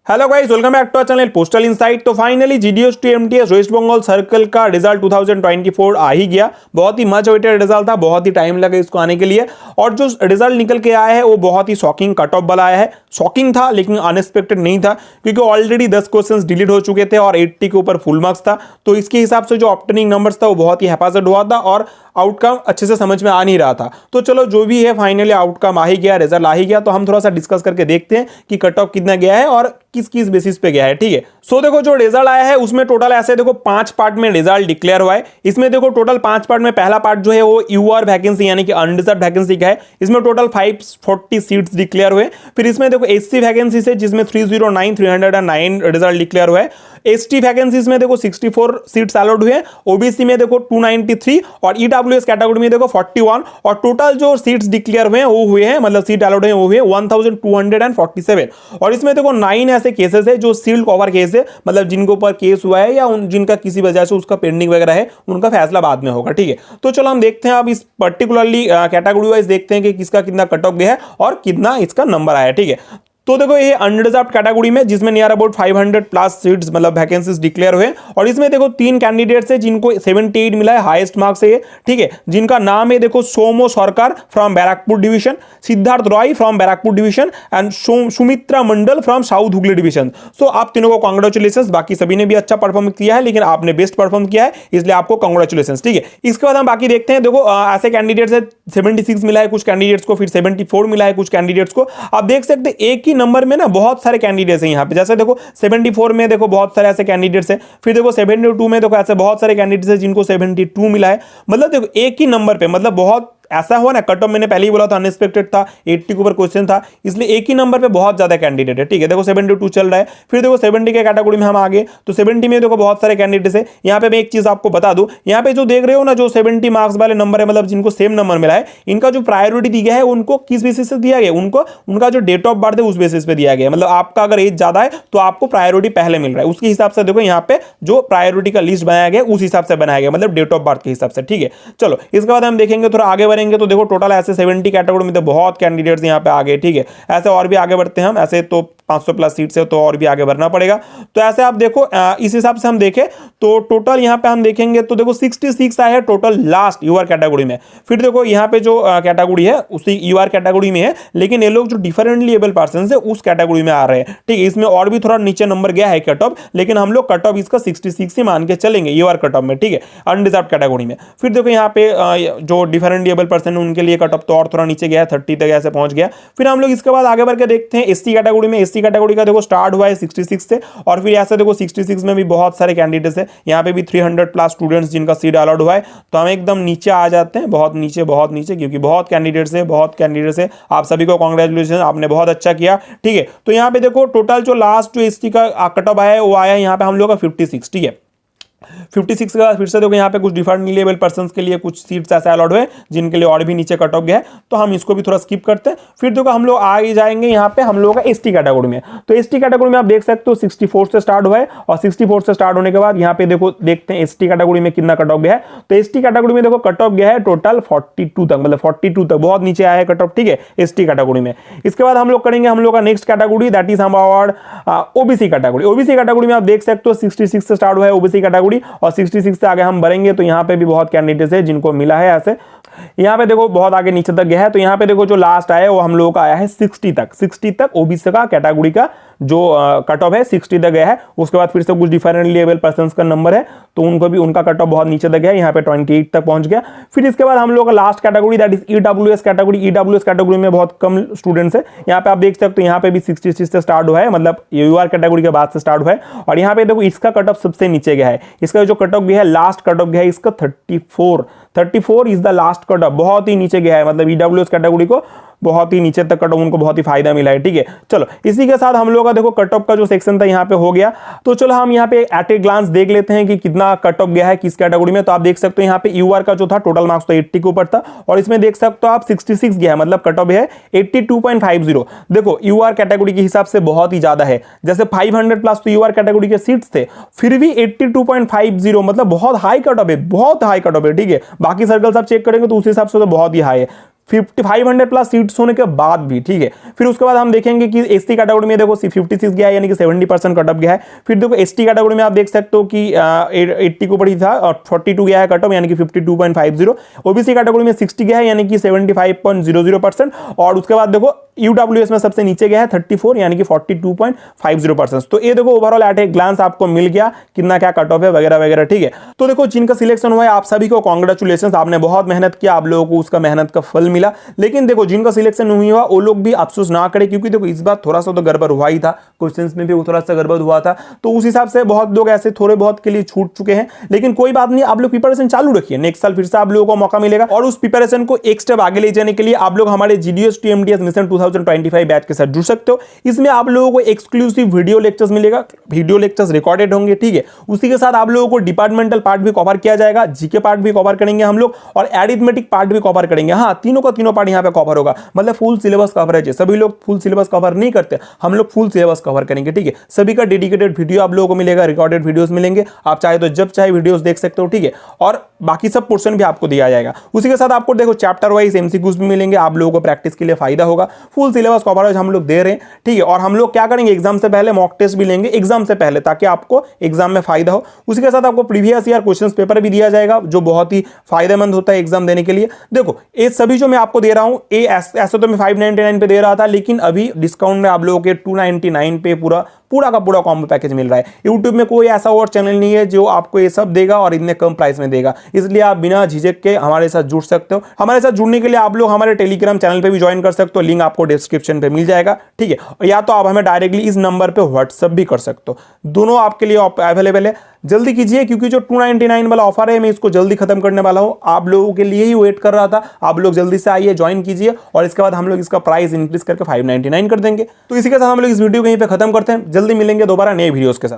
Hello guys, welcome back to our channel postal insight. तो finally GDS to MTS West Bengal circle का result 2024 आ ही गया। बहुत ही मच अवेटेड रिजल्ट था, बहुत ही टाइम लगा इसको आने के लिए। और जो रिजल्ट निकल के आया है वो बहुत ही शॉकिंग कट ऑफ वाला आया है। शॉकिंग था लेकिन अनएक्सपेक्टेड नहीं था, क्योंकि ऑलरेडी 10 क्वेश्चंस डिलीट हो चुके थे और 80 के ऊपर फुल मार्क्स था। तो इसके हिसाब से जो ऑब्टेनिंग नंबर्स था वो बहुत ही हैपाजर्ड हुआ था और आउटकम अच्छे से समझ में आ नहीं रहा था। तो चलो जो भी है फाइनली आउटकम आ ही गया, रिजल्ट आ ही गया। तो हम थोड़ा सा डिस्कस करके देखते हैं कि कट ऑफ कितना गया है और किस किस बेसिस पे गया है। ठीक है, सो देखो जो रिजल्ट आया है उसमें टोटल ऐसे देखो 5 पार्ट में रिजल्ट डिक्लेयर हुआ है। इसमें देखो टोटल 5 पार्ट में पहला पार्ट जो है वो यूआर वैकेंसी यानी कि अनरिजर्व वैकेंसी का है। इसमें टोटल 540 सीट्स डिक्लेयर हुए। फिर इसमें देखो एससी वैकेंसी से जिसमें 309 रिजल्ट डिक्लेयर हुआ है। एसटी वैकेंसीज में देखो 64 सीट्स अलॉट हुए। ओबीसी में देखो 293 और ईडब्ल्यूएस कैटेगरी में देखो 41 और टोटल जो सीट्स डिक्लेयर हुए हैं वो हुए हैं, मतलब सीट अलॉट है वो हुए 1247। और इसमें देखो 9 ऐसे केसेस है जो सील्ड कवर केस है, मतलब जिनके ऊपर केस हुआ है या जिनका किसी वजह से उसका पेंडिंग वगैरह है, उनका फैसला बाद में होगा। ठीक है, तो चलो हम देखते हैं अब इस पर्टिकुलरली कैटेगरी वाइज देखते हैं कि किसका कितना कट ऑफ गया है और कितना इसका नंबर आया। ठीक है, तो देखो ये अनरिजर्व कैटेगरी में जिसमें नियर अबाउट 500 प्लस सीट्स मतलब वैकेंसीज डिक्लेयर हुए। और इसमें देखो 3 कैंडिडेट्स है जिनको 78 मिला है, हाईएस्ट मार्क्स है ये। ठीक है, जिनका नाम है देखो Somo Sarkar from Barrackpore division, Siddharth Roy from Barrackpore division and Sumitra Mondal from South Hooghly division. So आप तीनों को कांग्रेचुलेशन। बाकी सभी ने भी अच्छा परफॉर्म किया है लेकिन आपने बेस्ट परफॉर्म किया है, इसलिए आपको कांग्रेचुलेशन। ठीक है, इसके बाद हम बाकी देखते हैं। देखो ऐसे कैंडिडेट्स है 76 मिला है कुछ कैंडिडेट्स को, फिर 74 मिला है कुछ कैंडिडेट्स को। आप देख सकते हैं एक ही नंबर में ना बहुत सारे कैंडिडेट्स हैं यहाँ पे। जैसे देखो 74 में देखो बहुत सारे ऐसे कैंडिडेट्स हैं, फिर देखो 72 में देखो ऐसे बहुत सारे कैंडिडेट्स हैं जिनको 72 मिला है। मतलब देखो एक ही नंबर पे, मतलब बहुत ऐसा हुआ ना, कट ऑफ मैंने पहले ही बोला था अनएक्सपेक्टेड था, 80 के ऊपर क्वेश्चन था, इसलिए एक ही नंबर पे बहुत ज्यादा कैंडिडेट है। ठीक है, देखो 72 चल रहा है। फिर देखो 70 के कैटेगरी में हम आगे, तो 70 में देखो बहुत सारे कैंडिडेट्स है। यहाँ पे मैं एक चीज आपको बता दूं, यहाँ पे जो देख रहे हो ना, जो 70 मार्क्स वाले नंबर है, मतलब जिनको सेम नंबर मिला है, इनका जो प्रायोरिटी दिया गया है उनको किस बेसिस से दिया गया, उनको उनका जो डेट ऑफ बर्थ है उस बेसिस पे दिया गया है। मतलब आपका अगर एज ज्यादा है तो आपको प्रायोरिटी पहले मिल रहा है, उसके हिसाब से देखो यहाँ पे जो प्रायोरिटी का लिस्ट बनाया गया उस हिसाब से बनाया गया, मतलब डेट ऑफ बर्थ के हिसाब से। ठीक है, चलो इसके बाद हम देखेंगे, थोड़ा आगे बढ़ेंगे तो देखो टोटल ऐसे 70 कैटेगरी में तो बहुत कैंडिडेट्स यहाँ पे आगे। ठीक है, ऐसे और भी आगे बढ़ते हैं हम, ऐसे तो 500 प्लस सीट से तो और भी आगे बढ़ना पड़ेगा। तो ऐसे आप देखो इस हिसाब से हम देखें तो टोटल यहाँ पे हम देखेंगे तो देखो 66 आया है टोटल लास्ट यूआर कैटेगरी में। फिर देखो यहाँ पे जो कैटेगरी है उसी यूआर कैटेगरी में है, लेकिन ये लोग जो डिफरेंटली एबल पर्सन है उस कैटेगरी में आ रहे हैं। ठीक है, इसमें और भी थोड़ा नीचे नंबर गया है कट ऑफ, लेकिन हम लोग कट ऑफ इसका 66 ही मान के चलेंगे यूआर कट ऑफ में। ठीक है, अनरिजर्व कैटेगरी में। फिर देखो यहाँ पे जो डिफरेंटली एबल पर्सन है उनके लिए कट ऑफ तो और थोड़ा नीचे गया, 30 तक ऐसे पहुंच गया। फिर हम लोग इसके बाद आगे बढ़ के देखते हैं एससी कैटेगरी में। एससी कैटेगरी का देखो स्टार्ट हुआ है 66 से, और फिर ऐसे देखो 66 में भी बहुत सारे कैंडिडेट्स है। यहाँ पे भी 300 प्लस स्टूडेंट्स जिनका सीट अलॉट हुआ है। तो हम एकदम नीचे आ जाते हैं, बहुत नीचे, क्योंकि बहुत कैंडिडेट्स है। आप सभी को कांग्रेचुलेशन, आपने बहुत अच्छा किया। ठीक है, तो यहाँ पे देखो टोटल जो लास्ट जो एससी का कट ऑफ आया है वो आया यहाँ पे हम लोग का 56। ठीक है, 56 के बाद फिर से देखो यहाँ पे कुछ डिफरेंट लेवल पर्सन्स के लिए कुछ सीट्स ऐसे अलॉट हुए जिनके लिए और भी नीचे कट ऑफ गया है, तो हम इसको भी थोड़ा स्किप करते हैं। फिर देखो हम लोग आगे जाएंगे यहाँ पे हम लोग का एसटी कैटेगरी में। तो एसटी कैटेगरी में आप देख सकते हो 64 से स्टार्ट हुआ है, और 64 से स्टार्ट होने के बाद यहाँ पे देखो देखते हैं एसटी कैटेगरी में कितना कट ऑफ गया है। तो एसटी कैटेगरी में देखो कट ऑफ गया है टोटल 42 तक, मतलब 42 तक, बहुत नीचे आया है कट ऑफ। ठीक है, एसटी कैटेगरी में। इसके बाद हम लोग करेंगे हम लोग का next category, that is about OBC category. OBC category में आप देख सकते हो 66 से स्टार्ट हुआ है ओबीसी कैटेगरी, और 66 से आगे हम बढ़ेंगे तो यहाँ पे भी बहुत कैंडिडेट्स है जिनको मिला है ऐसे। यहाँ पे देखो बहुत आगे नीचे तक गया है। तो यहाँ पे देखो जो लास्ट आया है वो हम लोगों का आया है 60 तक ओबीसी का कैटेगरी का जो कट ऑफ है 60 तक गया है। उसके बाद फिर से कुछ डिफरेंट लेवल पर्सन्स का नंबर है तो उनको भी उनका कट ऑफ बहुत नीचे तक गया, यहाँ पे 28 तक पहुंच गया। फिर इसके बाद हम लोग का last category that is EWS category. EWS category में बहुत कम स्टूडेंट्स है। यहाँ पे आप देख सकते हो यहाँ पे भी 66 से स्टार्ट हुआ है, मतलब यूआर कैटेगरी के बाद से स्टार्ट हुआ है। और यहाँ पे देखो इसका कट ऑफ सबसे नीचे गया है। इसका जो कट ऑफ गया है लास्ट कट ऑफ गया है इसका 34 is the last cut off, बहुत ही नीचे गया है। मतलब ईडब्ल्यूएस कैटेगरी को बहुत ही नीचे तक कट ऑफ उनको बहुत ही फायदा मिला है। ठीक है, चलो इसी के साथ हम लोग का देखो कट ऑफ का जो सेक्शन था यहाँ पे हो गया। तो चलो हम यहाँ पे एट ए ग्लांस देख लेते हैं कि कितना कट ऑफ गया है किस कैटेगरी में। तो आप देख सकते हो यहाँ पे यूआर का जो था टोटल मार्क्स तो 80 के ऊपर था, और इसमें देख सकते हो आप 66 गया है, मतलब कट ऑफ है 82.50। देखो यूआर कैटेगरी के हिसाब से बहुत ही ज्यादा है। जैसे 500 प्लस तो यूआर कैटेगरी के सीट्स थे, फिर भी 82.50 मतलब बहुत हाई कट ऑफ है, बहुत हाई कट ऑफ है। ठीक है, बाकी सर्कल्स आप चेक करेंगे तो उस हिसाब से तो बहुत ही हाई है। 500 प्लस सीट्स होने के बाद भी, ठीक है। फिर उसके बाद हम देखेंगे कि एसटी कैटेगरी में देखो 56 गया है, यानी कि 70% कट ऑफ गया है। फिर देखो एसटी कैटेगरी में आप देख सकते हो कि 80 को ऊपर था और 42 गया है कट ऑफ, यानी कि 52.50। ओबीसी कैटेगरी में 60 गया है, यानी कि 75.00%। और उसके बाद देखो यूडब्ल्यूएस में सबसे नीचे गया है 34, यानी कि 42.50%। तो ये देखो ओवरऑल एट ए ग्लांस आपको मिल गया कितना क्या कट ऑफ है वगैरह वगैरह, ठीक है। तो देखो जिनका सिलेक्शन हुआ है आप सभी को कांग्रेचुलेशन, आपने बहुत मेहनत किया, आप लोगों को उसका मेहनत का फल मिला। लेकिन देखो जिनका सिलेक्शन नहीं हुआ वो लोग भी अफसोस ना करें, क्योंकि देखो इस बार थोड़ा सा तो गड़बड़ हुआ ही था, क्वेश्चंस में भी थोड़ा सा गड़बड़ हुआ था, तो उस हिसाब से बहुत लोग ऐसे थोड़े बहुत के लिए छूट चुके हैं। लेकिन कोई बात नहीं, आप लोग प्रिपरेशन चालू रखिए, नेक्स्ट साल फिर से आप लोगों को मौका मिलेगा। और उस प्रिपरेशन को एक स्टेप आगे ले जाने के लिए आप लोग हमारे जीडीएस टीएमटीएस मिशन 2025 बैच के साथ जुड़ सकते हो। इसमें आप लोगों को एक्सक्लूसिव वीडियो लेक्चर्स मिलेगा, वीडियो लेक्चर्स रिकॉर्डेड होंगे, ठीक है। उसी के साथ आप लोगों को डिपार्टमेंटल पार्ट भी कवर किया जाएगा, जीके पार्ट भी कवर करेंगे हम लोग, और एरिथमेटिक पार्ट भी कवर करेंगे। हाँ, तीनों का तीनों पार्ट यहाँ पे कवर होगा, मतलब फुल सिलेबस कवरेज है। सभी लोग फुल सिलेबस कवर नहीं करते, हम लोग फुल सिलेबस कवर करेंगे, ठीक है। सभी का डेडिकेटेड वीडियो आप लोगों को मिलेगा, रिकॉर्डेड वीडियोस मिलेंगे, आप चाहे तो जब चाहे वीडियोस देख सकते हो, ठीक है। और बाकी सब पोर्शन भी आपको दिया जाएगा। उसी के साथ आपको देखो चैप्टर वाइज एमसीक्यूज भी मिलेंगे, आप लोगों को प्रैक्टिस के लिए फायदा होगा। फुल सिलेबस कवरेज हम लोग दे रहे हैं, ठीक है। और हम लोग क्या करेंगे, एग्जाम से पहले मॉक टेस्ट भी लेंगे एग्जाम से पहले, ताकि आपको एग्जाम में फायदा हो। उसी के साथ आपको प्रीवियस ईयर क्वेश्चन पेपर भी दिया जाएगा, जो बहुत ही फायदेमंद होता है एग्जाम देने के लिए। देखो ये सभी जो मैं आपको दे रहा हूं, ये ऐसा तो मैं 599 पे दे रहा था, लेकिन अभी डिस्काउंट में आप लोगों के 299 पे पूरा का पूरा कॉम्बो पैकेज मिल रहा है। YouTube में कोई ऐसा और चैनल नहीं है जो आपको ये सब देगा और इतने कम प्राइस में देगा, इसलिए आप बिना झिझक के हमारे साथ जुड़ सकते हो। हमारे साथ जुड़ने के लिए आप लोग हमारे टेलीग्राम चैनल पे भी ज्वाइन कर सकते हो, लिंक आपको डिस्क्रिप्शन पे मिल जाएगा, ठीक है। या तो आप हमें डायरेक्टली इस नंबर पे व्हाट्सएप भी कर सकते हो, दोनों आपके लिए अवेलेबल है। जल्दी कीजिए, क्योंकि जो 299 वाला ऑफर है मैं इसको जल्दी खत्म करने वाला हूं, आप लोगों के लिए ही वेट कर रहा था। आप लोग जल्दी से आइए, ज्वाइन कीजिए, और इसके बाद हम लोग इसका प्राइस इंक्रीज करके 599 कर देंगे। तो इसी के साथ हम लोग इस वीडियो को यहीं पे खत्म करते हैं, जल्दी मिलेंगे दोबारा नए वीडियोस के साथ।